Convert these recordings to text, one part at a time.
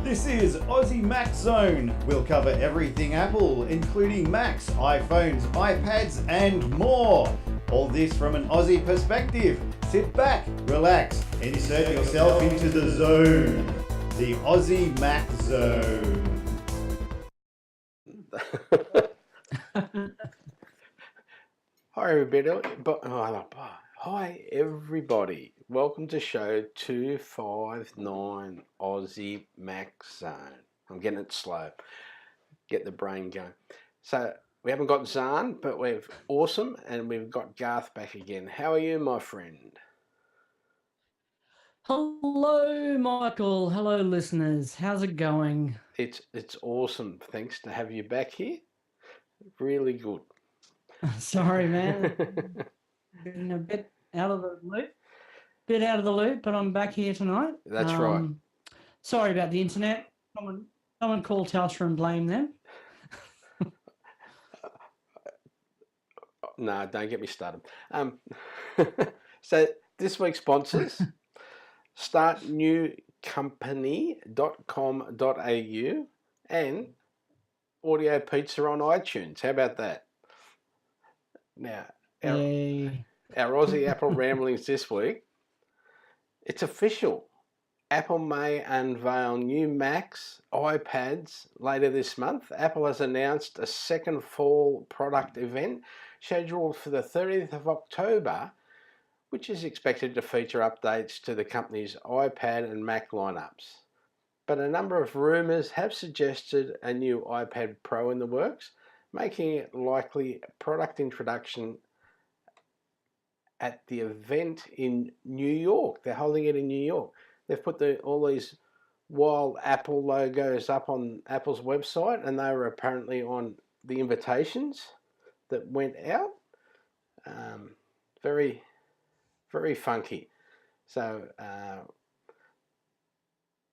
This is Aussie Mac Zone. We'll cover everything Apple, including Macs, iPhones, iPads, and more. All this from an Aussie perspective. Sit back, relax, and insert yourself into the zone. The Aussie Mac Zone. Hi everybody. Welcome to show 259 Aussie Mac Zone. I'm getting it slow. Get the brain going. So we haven't got Zarn, but we've awesome, and we've got Garth back again. How are you, my friend? Hello, Michael. Hello, listeners. How's it going? It's awesome. Thanks to have you back here. Really good. Sorry, man. Been a bit out of the loop. But I'm back here tonight. That's right. Sorry about the internet. Someone call Telstra and blame them. No, don't get me started. So this week's sponsors: startnewcompany.com.au and Audio Pizza on iTunes. How about that? Now, our Aussie Apple ramblings this week. It's official. Apple may unveil new Macs, iPads later this month. Apple has announced a second fall product event scheduled for the 30th of October, which is expected to feature updates to the company's iPad and Mac lineups. But a number of rumours have suggested a new iPad Pro in the works, making it likely product introduction at the event in New York. They're holding it in New York. They've put all these wild Apple logos up on Apple's website, and they were apparently on the invitations that went out. Very, very funky. So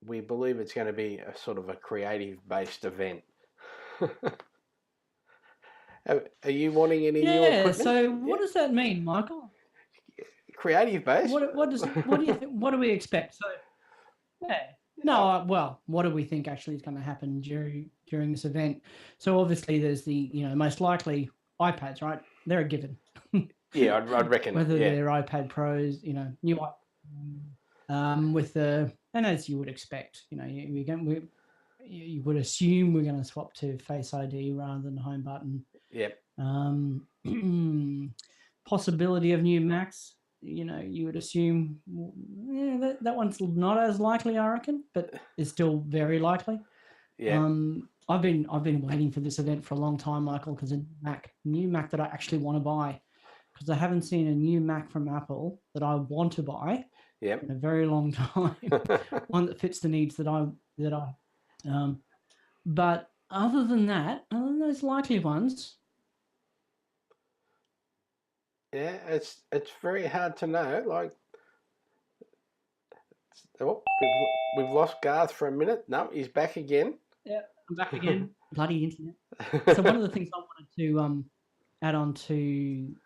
we believe it's going to be a sort of a creative-based event. Are you wanting any new equipment? Yeah, so what does that mean, Michael? Creative-based? What do you think? What do we expect? So, what do we think actually is going to happen during this event? So obviously there's the, most likely iPads, right? They're a given. Yeah, I'd reckon. Whether they're iPad Pros, new with the, and as you would expect, you would assume we're going to swap to Face ID rather than the home button. Yep. Possibility of new Macs, you would assume, that one's not as likely, I reckon, but is still very likely. Yeah. I've been waiting for this event for a long time, Michael, because a new Mac that I actually want to buy, because I haven't seen a new Mac from Apple that I want to buy in a very long time. One that fits the needs that I. But other than those likely ones. Yeah, it's very hard to know. Like, we've lost Garth for a minute. No, he's back again. Yeah, I'm back again. Bloody internet. So one of the things I wanted to add on to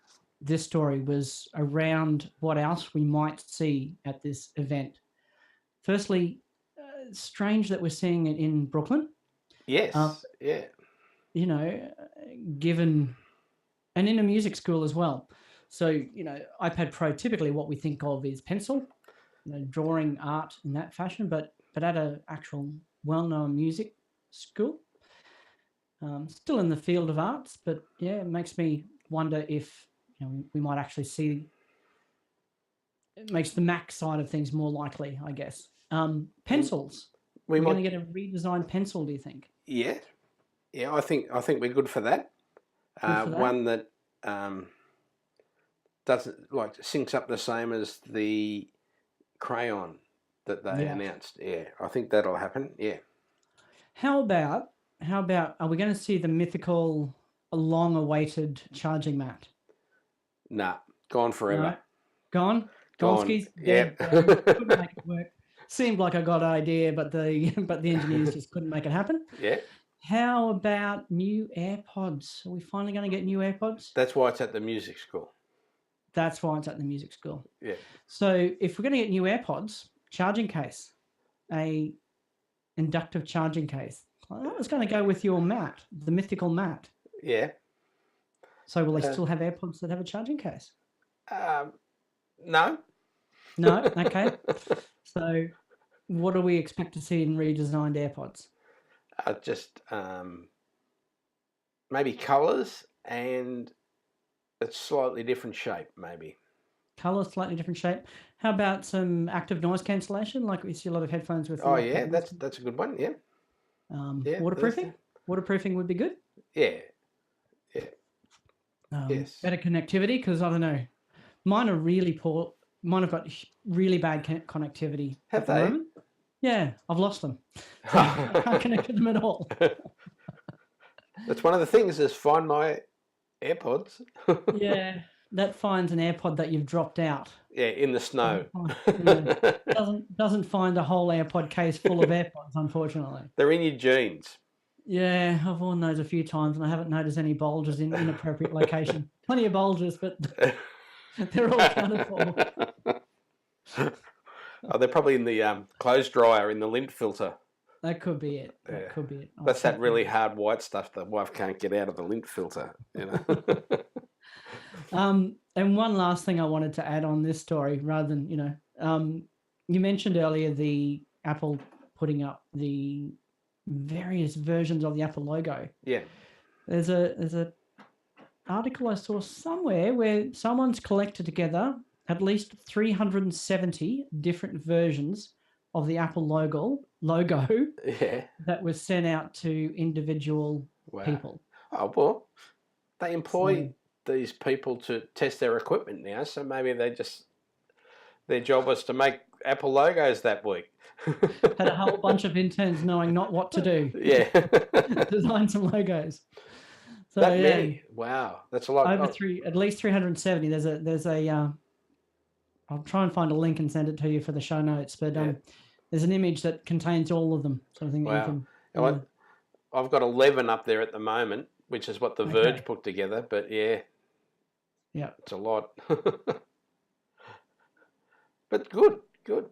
this story was around what else we might see at this event. Firstly, strange that we're seeing it in Brooklyn. Yes. Yeah. Given, and in a music school as well. So, iPad Pro, typically what we think of is pencil, drawing art in that fashion, but at an actual well-known music school. Still in the field of arts, but yeah, it makes me wonder if we might actually see. It makes the Mac side of things more likely, I guess. Pencils. We're going to get a redesigned pencil, do you think? Yeah, I think we're good for that. One that doesn't syncs up the same as the crayon that they announced. Yeah, I think that'll happen. Yeah. How about? Are we going to see the mythical, long-awaited charging mat? Nah, gone forever. No? Gone. Skis. Yeah. Couldn't make it work. Seemed like I got an idea, but the engineers just couldn't make it happen. Yeah. How about new AirPods? Are we finally going to get new AirPods? That's why it's at the music school. That's why it's at the music school. Yeah. So if we're going to get new AirPods, charging case, a inductive charging case. I was going to go with your Matt, the mythical Matt. Yeah. So will they still have AirPods that have a charging case? No. No? Okay. So what do we expect to see in redesigned AirPods? Just maybe colours and a slightly different shape, maybe. Colour, slightly different shape. How about some active noise cancellation, like we see a lot of headphones with? Oh yeah, that's a good one. Yeah. Waterproofing. Waterproofing would be good. Yeah. Yeah. Yes. Better connectivity, because I don't know, mine are really poor. Mine have got really bad connectivity. Have at the they? moment. Yeah, I've lost them. So I can't connect to them at all. That's one of the things is find my AirPods. Yeah, that finds an AirPod that you've dropped out. Yeah, in the snow. Doesn't find a whole AirPod case full of AirPods, unfortunately. They're in your jeans. Yeah, I've worn those a few times and I haven't noticed any bulges in inappropriate location. Plenty of bulges, but they're all accounted for. Oh, they're probably in the clothes dryer in the lint filter. That could be it. That could be it. That's that really hard white stuff the wife can't get out of the lint filter, you know. And one last thing I wanted to add on this story, rather than, you mentioned earlier the Apple putting up the various versions of the Apple logo. Yeah. There's a article I saw somewhere where someone's collected together at least 370 different versions of the Apple logo that was sent out to individual people. Oh, well, they employ these people to test their equipment now, so maybe their job was to make Apple logos that week. Had a whole bunch of interns knowing not what to do. Yeah. Design some logos. So, that many? Wow, that's a lot. At least 370. There's a I'll try and find a link and send it to you for the show notes, but there's an image that contains all of them. So I think wow. I've got 11 up there at the moment, which is what the Verge put together, but yeah, it's a lot. But good.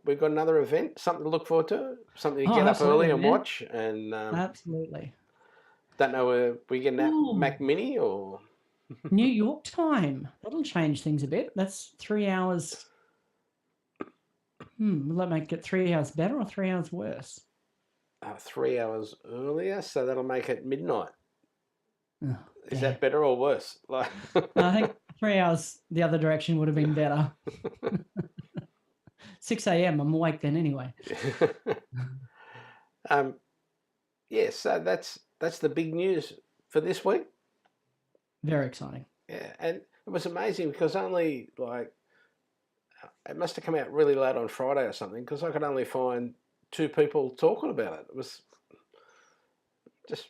We've got another event, something to look forward to, something to get up early and watch. And absolutely. Don't know, we getting that Mac Mini or New York time. That'll change things a bit. That's 3 hours. Will that make it 3 hours better or 3 hours worse? 3 hours earlier, so that'll make it midnight. Oh, is that better or worse? Like I think 3 hours the other direction would have been better. 6 a.m. I'm awake then anyway. So that's the big news for this week. Very exciting. Yeah, and it was amazing because only it must have come out really late on Friday or something because I could only find 2 people talking about it. It was just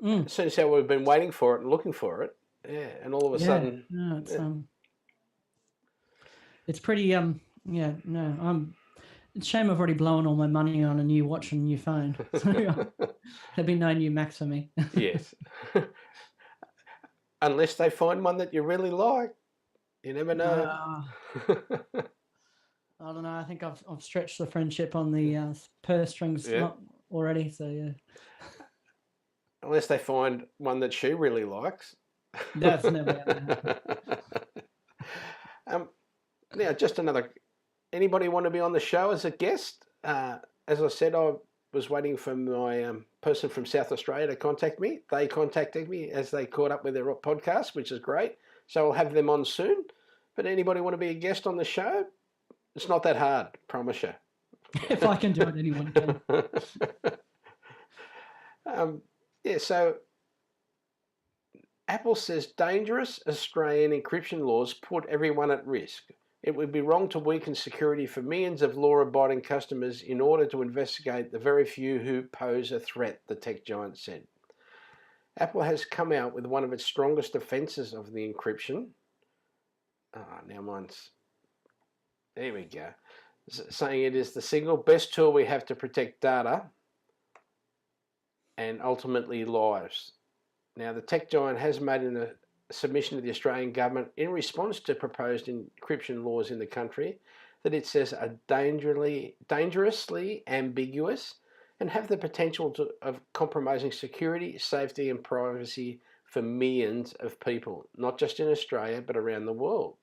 as soon as how we've been waiting for it and looking for it, and all of a sudden, it's pretty it's a shame I've already blown all my money on a new watch and a new phone. So there'll be no new Macs for me. Yes. Unless they find one that you really like. You never know. I don't know. I think I've stretched the friendship on the purse strings already. So, yeah. Unless they find one that she really likes. That's never going to happen. Now, just anybody want to be on the show as a guest? As I said, I was waiting for my person from South Australia to contact me. They contacted me as they caught up with their podcast, which is great. So I'll have them on soon. But anybody want to be a guest on the show? It's not that hard, promise you. If I can do it, anyone can. So Apple says dangerous Australian encryption laws put everyone at risk. It would be wrong to weaken security for millions of law-abiding customers in order to investigate the very few who pose a threat, the tech giant said. Apple has come out with one of its strongest defenses of the encryption. Now mine's... There we go. Saying it is the single best tool we have to protect data and ultimately lives. Now, the tech giant has made a submission to the Australian government in response to proposed encryption laws in the country that it says are dangerously ambiguous and have the potential of compromising security, safety, and privacy for millions of people, not just in Australia, but around the world.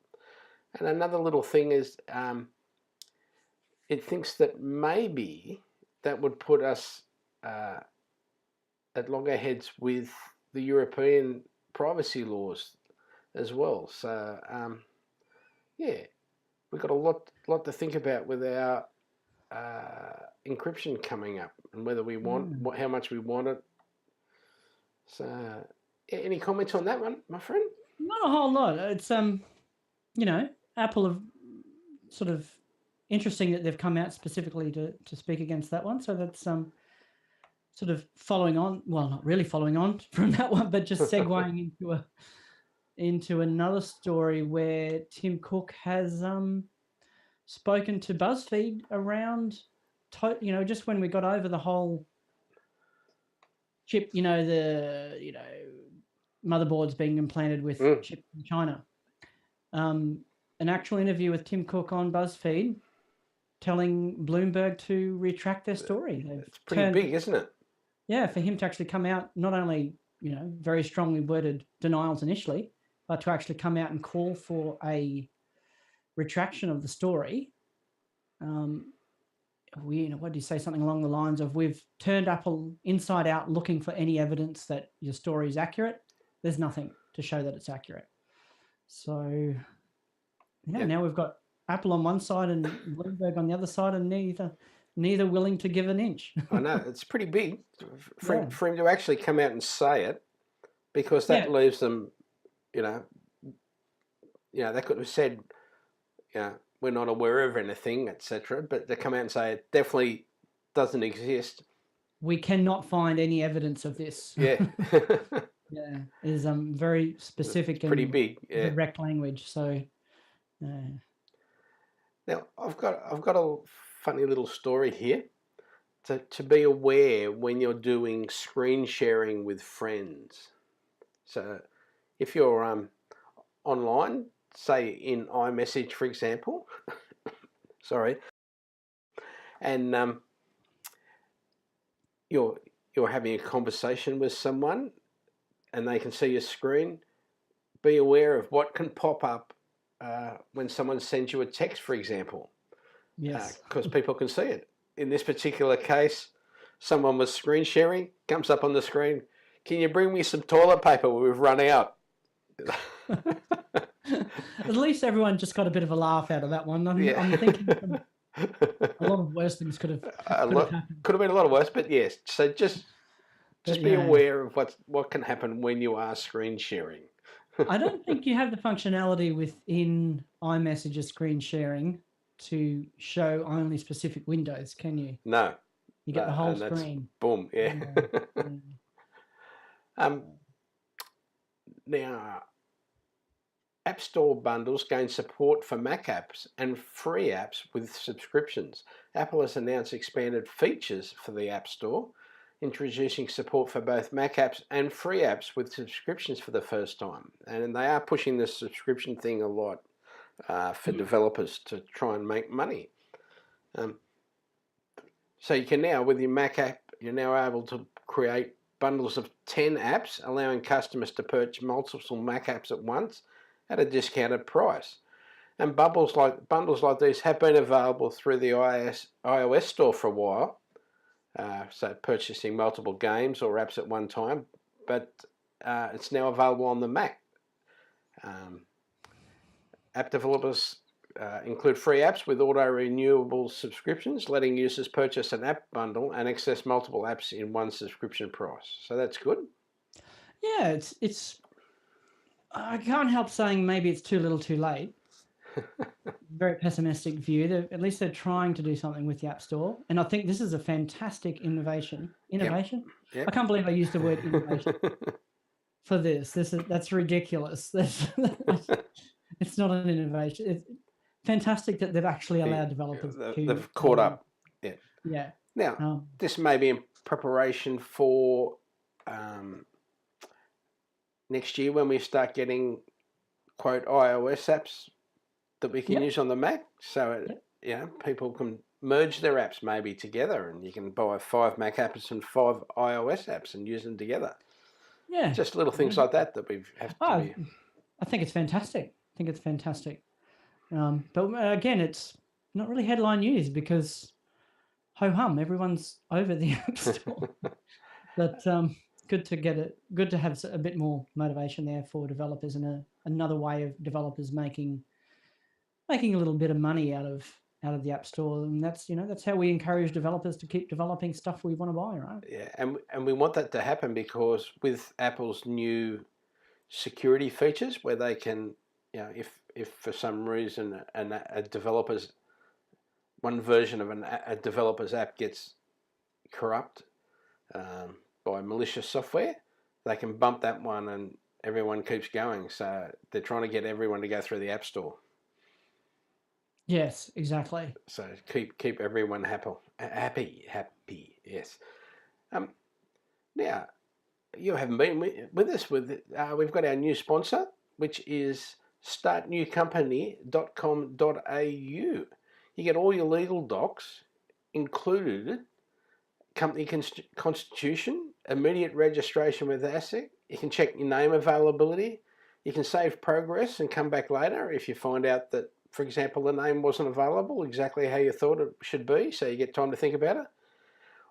And another little thing is it thinks that maybe that would put us at loggerheads with the European privacy laws as well. So, yeah, we've got a lot to think about with our encryption coming up and whether we want, how much we want it. So, any comments on that one, my friend? Not a whole lot. It's Apple have sort of interesting that they've come out specifically to speak against that one. So that's sort of following on. Well, not really following on from that one, but just segueing into another story where Tim Cook has spoken to BuzzFeed around, just when we got over the whole chip, the motherboards being implanted with chips in China. An actual interview with Tim Cook on BuzzFeed telling Bloomberg to retract their story. It's pretty big, isn't it? Yeah, for him to actually come out, not only, very strongly worded denials initially, but to actually come out and call for a retraction of the story. What do you say? Something along the lines of, we've turned Apple inside out looking for any evidence that your story is accurate. There's nothing to show that it's accurate. So, now we've got Apple on one side and Bloomberg on the other side, and neither willing to give an inch. I know, it's pretty big for him to actually come out and say it, because that leaves them, they could have said, we're not aware of anything, etc. But they come out and say it definitely doesn't exist. We cannot find any evidence of this. Yeah. Yeah, it is very specific and pretty big, direct language. So, now I've got a funny little story here to be aware when you're doing screen sharing with friends. So, if you're online, say in iMessage, for example, sorry, and you're having a conversation with someone, and they can see your screen, be aware of what can pop up when someone sends you a text, for example. Yes. Because people can see it. In this particular case, someone was screen sharing, comes up on the screen, can you bring me some toilet paper? We've run out. At least everyone just got a bit of a laugh out of that one. I'm thinking a lot of worse things could have happened. Could have been a lot worse, but yes. So just be aware of what can happen when you are screen sharing. I don't think you have the functionality within iMessage screen sharing to show only specific windows, can you? No. You get the whole screen. Boom, yeah. Now, App Store bundles gain support for Mac apps and free apps with subscriptions. Apple has announced expanded features for the App Store, introducing support for both Mac apps and free apps with subscriptions for the first time. And they are pushing this subscription thing a lot for developers to try and make money. So you can now, with your Mac app, you're now able to create bundles of 10 apps, allowing customers to purchase multiple Mac apps at once at a discounted price. And bundles like these have been available through the iOS store for a while, so purchasing multiple games or apps at one time, but it's now available on the Mac. App developers include free apps with auto-renewable subscriptions, letting users purchase an app bundle and access multiple apps in one subscription price. So that's good. Yeah, it's. I can't help saying maybe it's too little too late. Very pessimistic view. At least they're trying to do something with the App Store. And I think this is a fantastic innovation. Innovation? Yep. I can't believe I used the word innovation for this. That's ridiculous. It's not an innovation. It's fantastic that they've actually allowed developers to... They've caught up. Yeah. Yeah. Now, this may be in preparation for next year when we start getting, quote, iOS apps that we can use on the Mac. So, people can merge their apps maybe together, and you can buy 5 Mac apps and 5 iOS apps and use them together. Yeah. Just little things like that we have to be. I think it's fantastic. But again, it's not really headline news because ho-hum, everyone's over the App Store. But good to have a bit more motivation there for developers, and another way of developers making a little bit of money out of the App Store, and that's how we encourage developers to keep developing stuff we want to buy, right? Yeah, and we want that to happen because with Apple's new security features, where they can, if for some reason one version of a developer's app gets corrupt by malicious software, they can bump that one and everyone keeps going. So they're trying to get everyone to go through the App Store. Yes, exactly. So keep everyone happy. Yes. Now, you haven't been with us. We've got our new sponsor, which is startnewcompany.com.au. You get all your legal docs included: company constitution, immediate registration with ASIC. You can check your name availability. You can save progress and come back later if you find out that, for example, the name wasn't available exactly how you thought it should be, so you get time to think about it.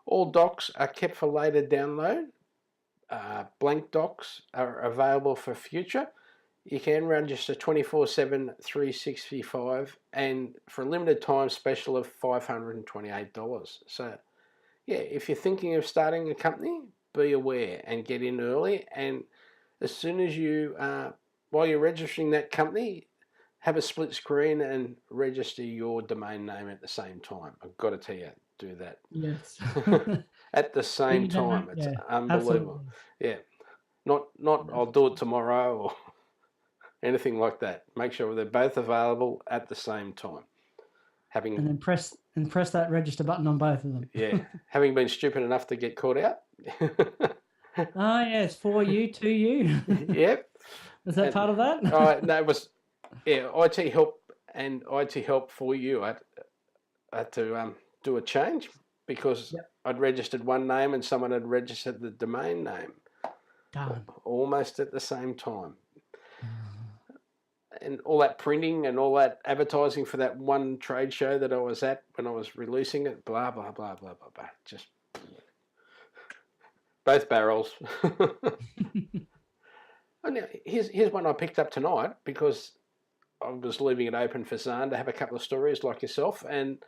All docs are kept for later download. Blank docs are available for future. You can register 24/7, 365, and for a limited time special of $528. So, yeah, if you're thinking of starting a company, be aware and get in early. And as soon as while you're registering that company, have a split screen and register your domain name at the same time. I've got to tell you, do that. Yes. At the same time. It's unbelievable. Absolutely. Yeah. Not I'll do it tomorrow or anything like that. Make sure they're both available at the same time. And then press that register button on both of them. Yeah. Having been stupid enough to get caught out. Yes, for you, to you. Yep. Is that part of that? No, it was IT help and IT help for you. I had to do a change because I'd registered one name and someone had registered the domain name. Darn. Almost at the same time. And all that printing and all that advertising for that one trade show that I was at when I was releasing it, blah, blah, blah, blah, blah, blah. Just both barrels. Oh, now, here's one I picked up tonight because I was leaving it open for Zarn to have a couple of stories like yourself, and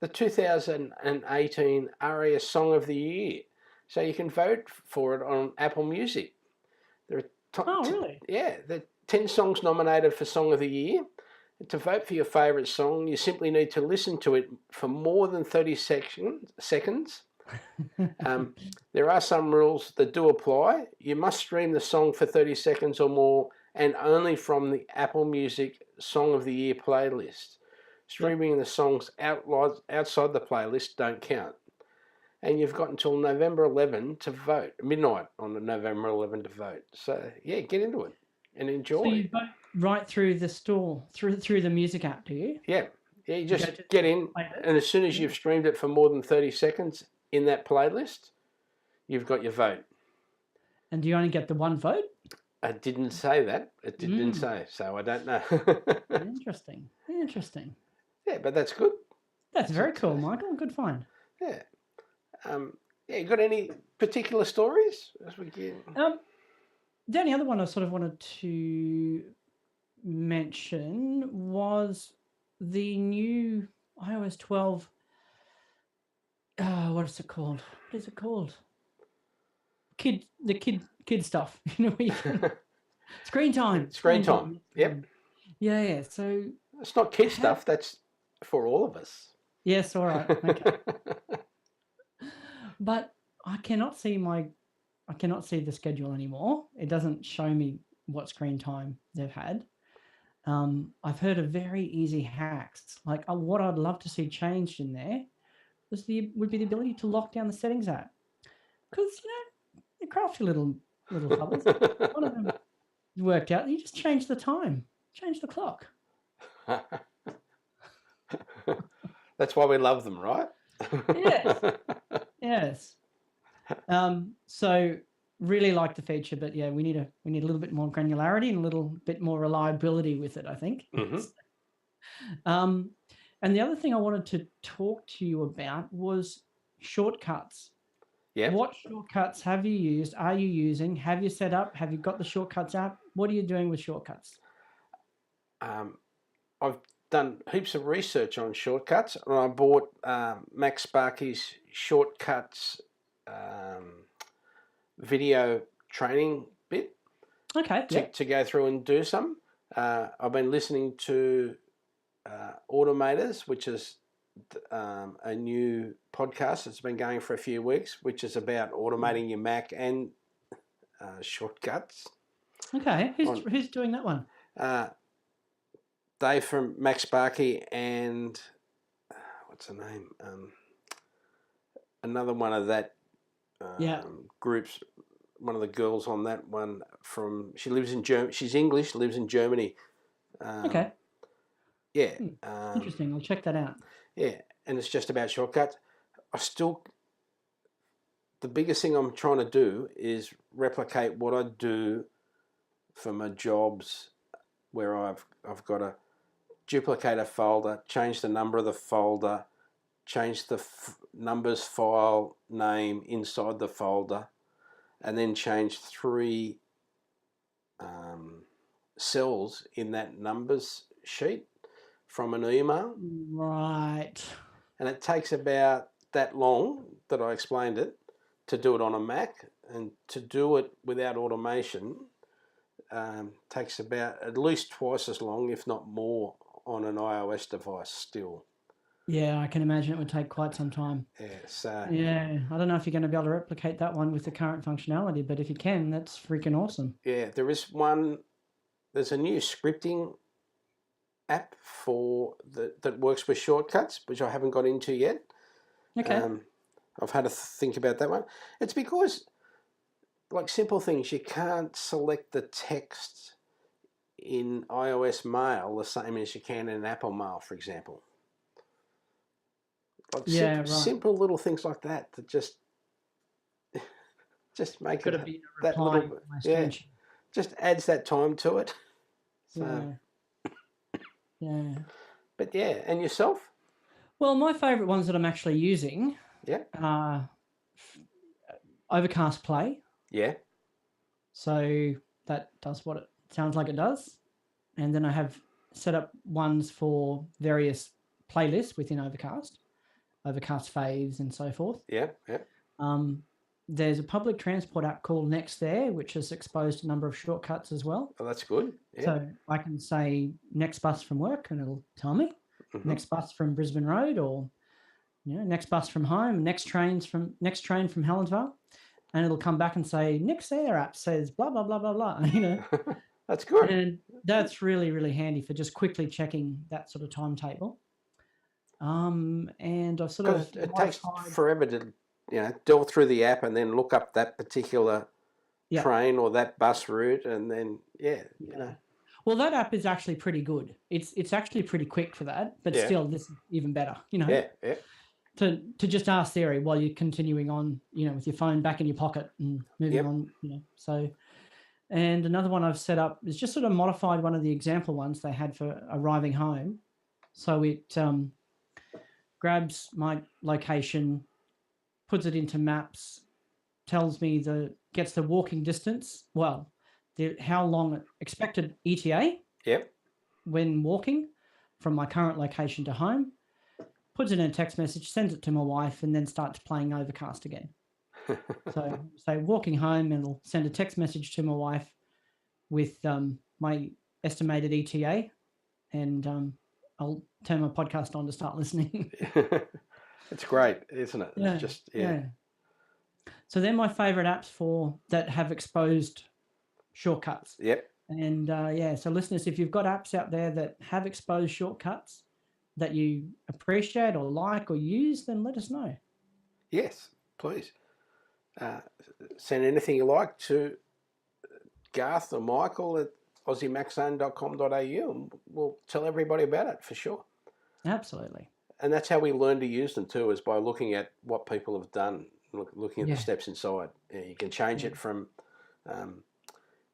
the 2018 ARIA Song of the Year. So you can vote for it on Apple Music. There are really? Yeah, there are 10 songs nominated for Song of the Year. And to vote for your favourite song, you simply need to listen to it for more than 30 seconds. There are some rules that do apply. You must stream the song for 30 seconds or more and only from the Apple Music Song of the Year playlist. Streaming the songs outside the playlist don't count. And you've got until November 11 to vote, midnight on November 11 to vote. So, yeah, get into it and enjoy. So you vote right through the store, through the music app, do you? Yeah, you just get in, and as soon as you've streamed it for more than 30 seconds in that playlist, you've got your vote. And do you only get the one vote? I didn't say that. It didn't say, so I don't know. Interesting. Yeah, but that's good. That's very cool, Michael. Good find. Yeah. You got any particular stories as we get? The only other one I sort of wanted to mention was the new iOS 12. What is it called? Kid stuff. You know, where you can, screen time. Screen time. Yep. Yeah. So it's not kid stuff. That's for all of us. Yes. All right. Okay. But I cannot see the schedule anymore. It doesn't show me what screen time they've had. I've heard of very easy hacks. Like what I'd love to see changed in there would be the ability to lock down the settings app. Because, they're crafty little fellas. One of them worked out. You just change the time. Change the clock. That's why we love them, right? Yes. Yes. So really like the feature, but yeah, we need a little bit more granularity and a little bit more reliability with it, I think. And the other thing I wanted to talk to you about was shortcuts. Yeah. What shortcuts have you used? Are you using? Have you set up? Have you got the shortcuts app? What are you doing with shortcuts? I've done heaps of research on shortcuts, and I bought Max Sparky's shortcuts video training bit. Okay. To go through and do some. I've been listening to Automators, which is a new podcast that's been going for a few weeks, which is about automating your Mac and shortcuts. Okay, who's doing that one? Dave from Max Sparky and what's her name? Another one of that groups. One of the girls on that one she lives in Germany. She's English, lives in Germany. Okay. Yeah. Interesting. I'll check that out. Yeah, and it's just about shortcuts. The biggest thing I'm trying to do is replicate what I do for my jobs, where I've got to duplicate a folder, change the number of the folder, change the numbers file name inside the folder, and then change 3 cells in that numbers sheet from an email. Right. And it takes about that long that I explained it to do it on a Mac, and to do it without automation takes about at least twice as long, if not more, on an iOS device still. Yeah, I can imagine it would take quite some time. Yeah, I don't know if you're going to be able to replicate that one with the current functionality, but if you can, that's freaking awesome. Yeah, there's a new scripting app that works with shortcuts, which I haven't got into yet. Okay. I've had to think about that one. It's because, like simple things, you can't select the text in iOS Mail the same as you can in Apple Mail, for example. Like simple little things like that just make Could it have been a that reply little, just adds that time to it. So, yeah. But yeah, and yourself? Well, my favourite ones that I'm actually using are Overcast Play. Yeah. So that does what it sounds like it does. And then I have set up ones for various playlists within Overcast faves and so forth. Yeah. There's a public transport app called Next There, which has exposed a number of shortcuts as well. Oh, that's good. Yeah. So I can say next bus from work and it'll tell me. Next bus from Brisbane Road, or next bus from home, next train from Helensvale, and it'll come back and say Next There app says blah blah blah blah blah. That's good. And that's really, really handy for just quickly checking that sort of timetable. And I've sort of it takes forever to delve through the app and then look up that particular train or that bus route, and then Well, that app is actually pretty good. It's actually pretty quick for that, but still, this is even better. Yeah. To just ask Siri while you're continuing on, with your phone back in your pocket and moving on. So, and another one I've set up is just sort of modified one of the example ones they had for arriving home. So it grabs my location, puts it into maps, tells me gets the walking distance. Well, how long expected ETA. When walking from my current location to home, puts it in a text message, sends it to my wife, and then starts playing Overcast again. So say walking home, and it'll send a text message to my wife with my estimated ETA, and I'll turn my podcast on to start listening. It's great, isn't it? Yeah, it's just So they're my favorite apps that have exposed shortcuts. Yep. And so listeners, if you've got apps out there that have exposed shortcuts that you appreciate or like or use, then let us know. Yes, please. Send anything you like to Garth or Michael at aussiemaxzone.com.au, and we'll tell everybody about it for sure. Absolutely. that's how we learn to use them too, is by looking at what people have done, looking at the steps inside. You can change it from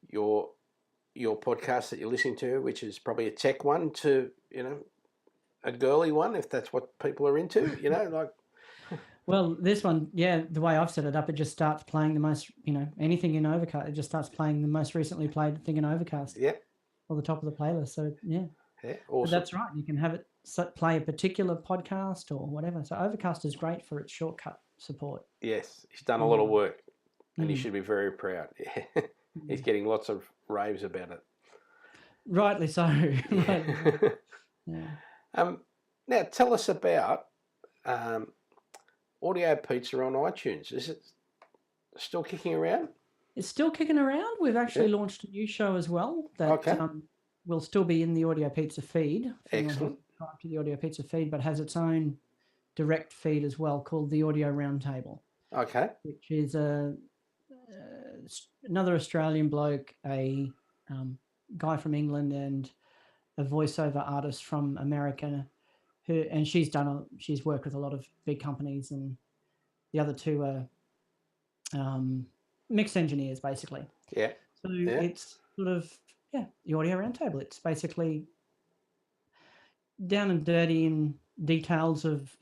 your podcast that you're listening to, which is probably a tech one, to a girly one, if that's what people are into. Like. Well, this one, the way I've set it up, it just starts playing the most, anything in Overcast. It just starts playing the most recently played thing in Overcast. Yeah. Or the top of the playlist. So, yeah. Yeah, awesome. But that's right. You can have it play a particular podcast or whatever. So Overcast is great for its shortcut support. Yes, he's done a lot of work, and he should be very proud. He's getting lots of raves about it. Rightly so. Yeah. Now, tell us about Audio Pizza on iTunes. Is it still kicking around? It's still kicking around. We've actually launched a new show as well that will still be in the Audio Pizza feed. Excellent. To the Audio Pizza feed, but has its own direct feed as well, called the Audio Roundtable. Okay. Which is another Australian bloke, a guy from England, and a voiceover artist from America, and she's worked with a lot of big companies, and the other two are mixed engineers, basically. Yeah. So it's sort of the Audio Roundtable. It's basically down and dirty in details of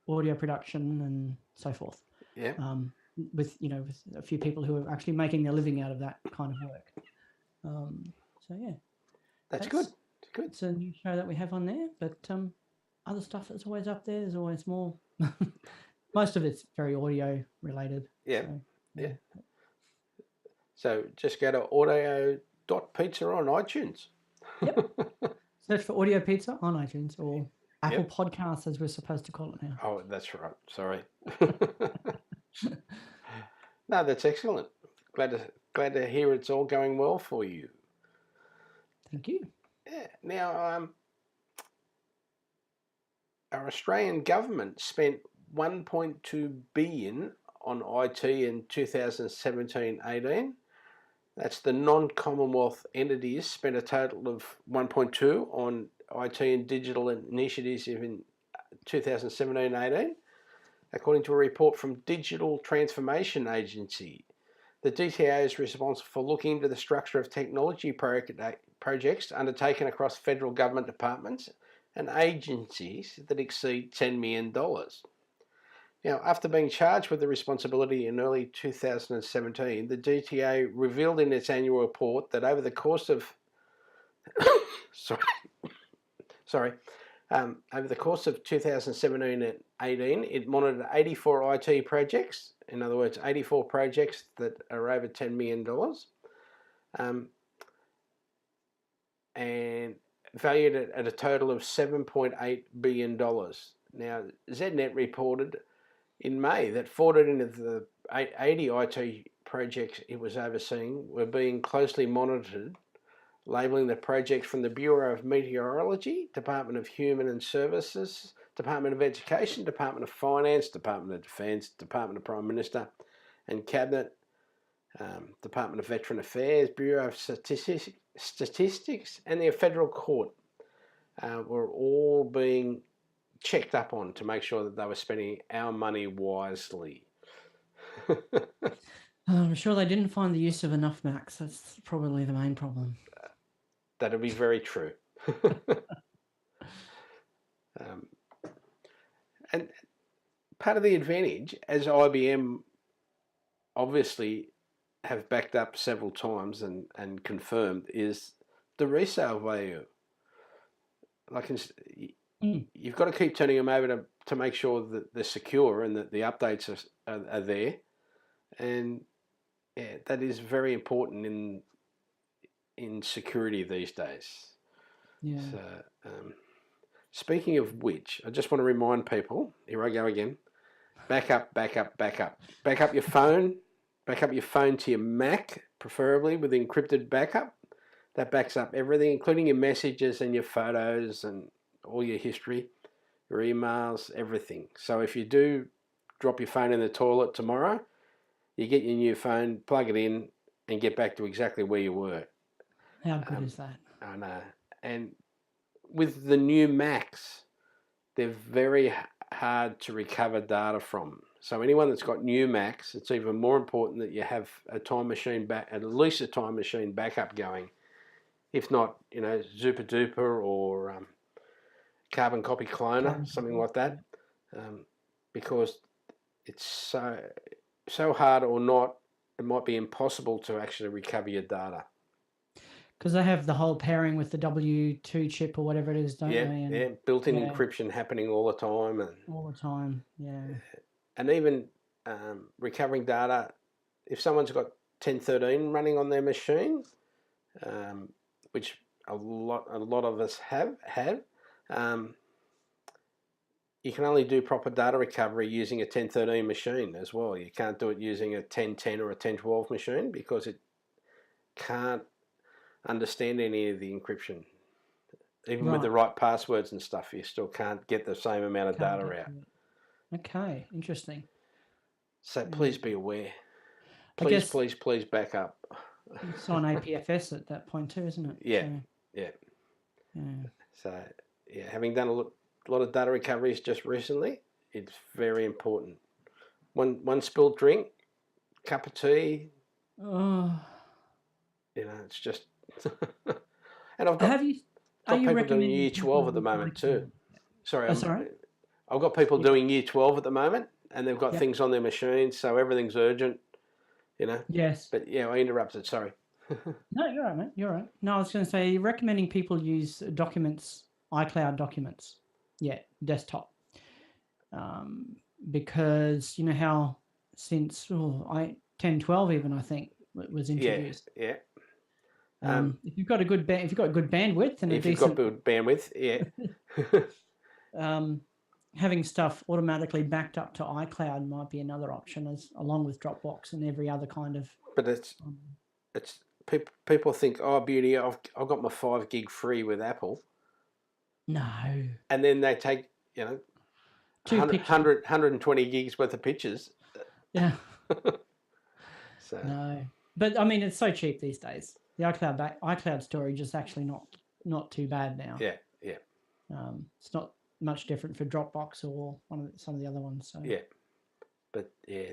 audio production and so forth. Yeah. With a few people who are actually making their living out of that kind of work. So yeah. That's good. It's good. It's a new show that we have on there, but other stuff that's always up there. There's always more. Most of it's very audio related. Yeah. So, So just go to audio.pizza on iTunes. Yep. Search for Audio Pizza on iTunes, or Apple Podcasts, as we're supposed to call it now. Oh, that's right. Sorry. No, that's excellent. Glad to hear it's all going well for you. Thank you. Yeah. Now, our Australian government spent $1.2 billion on IT in 2017-18. That's the non-Commonwealth entities spent a total of 1.2 on IT and digital initiatives in 2017-18. According to a report from Digital Transformation Agency, the DTA is responsible for looking into the structure of technology projects undertaken across federal government departments and agencies that exceed $10 million. Now, after being charged with the responsibility in early 2017, the DTA revealed in its annual report that over the course of over the course of 2017 and 18, it monitored 84 IT projects. In other words, 84 projects that are over $10 million, and valued it at a total of $7.8 billion. Now, ZNet reported in May that 14 of the 80 IT projects it was overseeing were being closely monitored, labelling the projects from the Bureau of Meteorology, Department of Human and Services, Department of Education, Department of Finance, Department of Defence, Department of Prime Minister and Cabinet, Department of Veteran Affairs, Bureau of Statistics and the Federal Court were all being checked up on to make sure that they were spending our money wisely. I'm sure they didn't find the use of enough Macs. That's probably the main problem. That'll be very true. And part of the advantage, as IBM obviously have backed up several times and confirmed, is the resale value. Like you've got to keep turning them over to make sure that they're secure and that the updates are there. And yeah, that is very important in security these days. Yeah. So, speaking of which, I just want to remind people, here I go again, back up your phone, back up your phone to your Mac, preferably with encrypted backup. That backs up everything, including your messages and your photos and all your history, your emails, everything. So if you do drop your phone in the toilet tomorrow, you get your new phone, plug it in, and get back to exactly where you were. How good is that? I know. And with the new Macs, they're very hard to recover data from. So anyone that's got new Macs, it's even more important that you have a time machine at least a time machine backup going. If not, Zuper Duper or Carbon Copy Cloner, something like that, because it's so hard or not, it might be impossible to actually recover your data. Because they have the whole pairing with the W2 chip or whatever it is, don't they? And built-in encryption happening all the time. All the time, yeah. And even recovering data, if someone's got 1013 running on their machine, which a lot of us have, you can only do proper data recovery using a 1013 machine as well. You can't do it using a 1010 or a 1012 machine because it can't understand any of the encryption. Even with the right passwords and stuff, you still can't get the same amount of data out. Okay, interesting. So please be aware. Please back up. It's on APFS at that point too, isn't it? Yeah. So, having done a lot of data recoveries just recently, it's very important. One spilled drink, cup of tea. Oh. It's just... And I've got people doing year 12 at the moment too. Sorry. I've got people doing year 12 at the moment, and they've got things on their machines, so everything's urgent, Yes. But I interrupted, sorry. No, you're right, mate. You're right. No, I was going to say, recommending people use documents, iCloud documents. Yeah, desktop. Because you know how since 1012 even, I think, was introduced. Yeah. If you've got good bandwidth and if you've got good bandwidth, having stuff automatically backed up to iCloud might be another option, along with Dropbox and every other kind of. But it's people think, oh, beauty, I've got my 5 gig free with Apple. No. And then they take 120 gigs worth of pictures. Yeah. So. No, but I mean it's so cheap these days. The iCloud storage is actually not too bad now. Yeah. It's not much different for Dropbox or some of the other ones. So. Yeah, but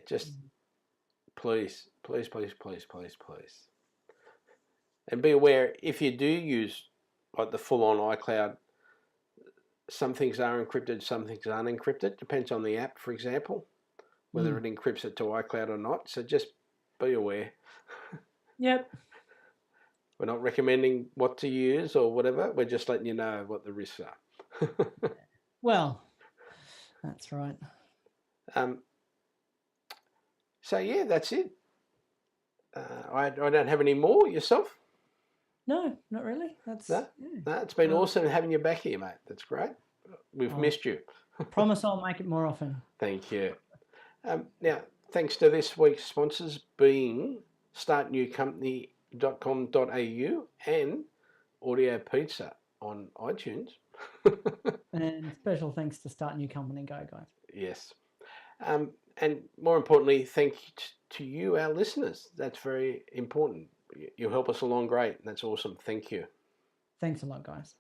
just please, and be aware if you do use like the full-on iCloud. Some things are encrypted, some things aren't encrypted. Depends on the app, for example, whether it encrypts it to iCloud or not. So just be aware. Yep. We're not recommending what to use or whatever. We're just letting you know what the risks are. Well, that's right. So yeah, that's it. I don't have any more. Yourself? No, not really. No, it's been awesome having you back here, mate. That's great. We've missed you. Promise I'll make it more often. Thank you. Now, thanks to this week's sponsors being startnewcompany.com.au and Audio Pizza on iTunes. And special thanks to Start New Company. Go, guys. Yes. And more importantly, thank you to you, our listeners. That's very important. You help us along great. That's awesome. Thank you. Thanks a lot, guys.